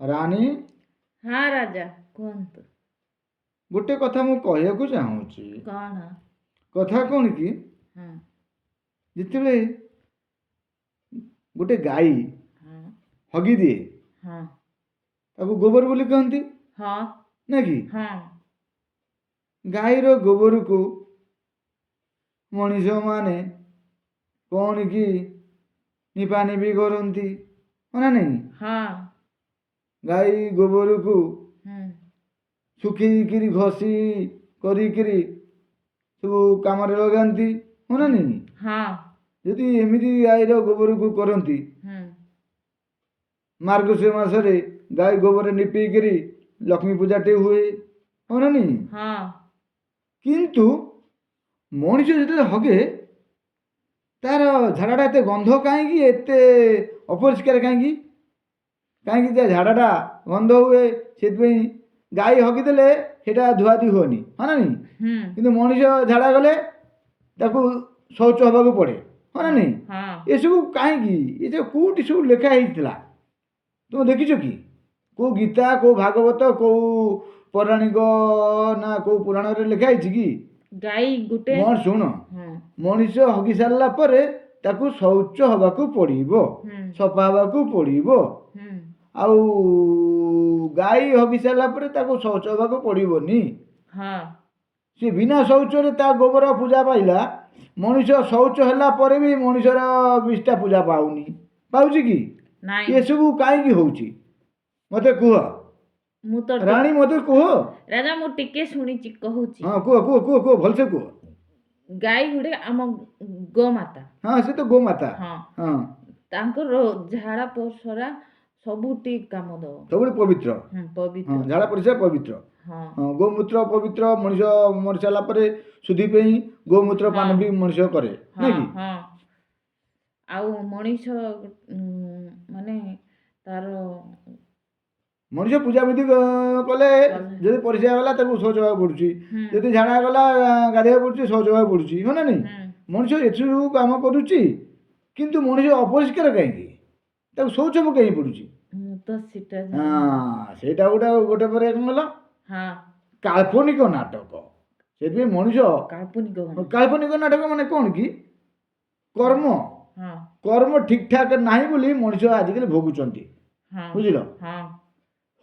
ରାଣୀ हाँ राजा कहतु गोटे कथा मु कहू चाहूँगी कौन कथा कौन कि हाँ जिते गोटे गाई हाँ हगी दिए हाँ ताको गोबर बोली कहती हाँ ना कि हाँ गाईर गोबर को मनीष माने कौन कि निपा निपी करती ना नहीं हाँ गाई गोबर को हम्म सुखी घसी करी सब काम लगाती ना नहीं हाँ यदि एमती गाईर गोबर को करती हम्म मार्गशीर मासरे गाई गोबर निपीकरी लक्ष्मी पूजा टे हुए हाँ ना नहीं हाँ किंतु मनीष जो हगे तार झाड़ाटा एत गंध कहीं अपरिष्कार कहीं कहीं झाड़ाटा गंध हुए से गाई हगिदेले सेटा धुआधुई हुए हाँ ना नहीं किंतु मनीष झाड़ा गले शौच हवा पड़े हाँ ना नहीं हाँ ये सब कहीं ये कौटी सब लिखाई तुम देखिछ कि को गीता को भागवत को पौराणिक ना को पुराण रे लिखाई कि गाई गुटे मन शुण हाँ मनीष हगी सारा पर ताकू शौच हवा पड़ो सफा हवा पड़ो आउ गाई हगी सारा पर ताकू शौच हवा पड़ोनी हाँ सी बिना शौच ता गोबर पूजा पाइला मनीष शौच है पर भी मनीषर विष्टा पूजा पाऊनी पाऊँ कि नाई ये सब कहीं होची मत कह मु तो राणी मत कह राजा मु टिके शुणिची कहूची हाँ कह भलसे कह गाई गुटे आम गोमाता हाँ से तो गोमाता हाँ हाँ तांकर झाड़ा पसरा सबुटी काम दब सब पवित्र पवित्र हाँ झाड़ा परिस्रा पवित्र हाँ हाँ गोमूत्र पवित्र मनीष मरी सारा पर शुद्धि पे गोमूत्र पान भी मनीष करे हाँ ना कि हाँ आउ मनीष माने तार मनीष पूजा विधि कले जब परिस्रा गला शौच हवा पड़ुची जब झाड़ा गला गाधे पड़ुची शौच हवा पड़ुची हाँ ना नहीं मनीष एसबू काम करुच्ची किंतु मनीष अपरिष्कार कहीं शौच हब कहीं पड़ुची तो सीटा हाँ सेटा गोटे पर गला हाँ काल्पनिक नाटक से मनीष काल्पनिक नाटक माने कौन कि कर्म हाँ कर्म ठीक ठाक नहीं बोली मनीष आजिकल भोगुंट हाँ बुझल हाँ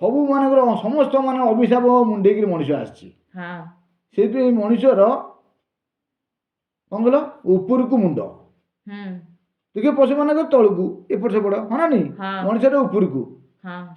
सबू मान समस्त मान अभिशाप मुंडेक मनीष आसी हाँ से मनीषर कौन कल ऊपर को मुंड देखिए पशु मान तलू एपट सेपट हाँ ना नहीं हाँ मनीषर ऊपर को हाँ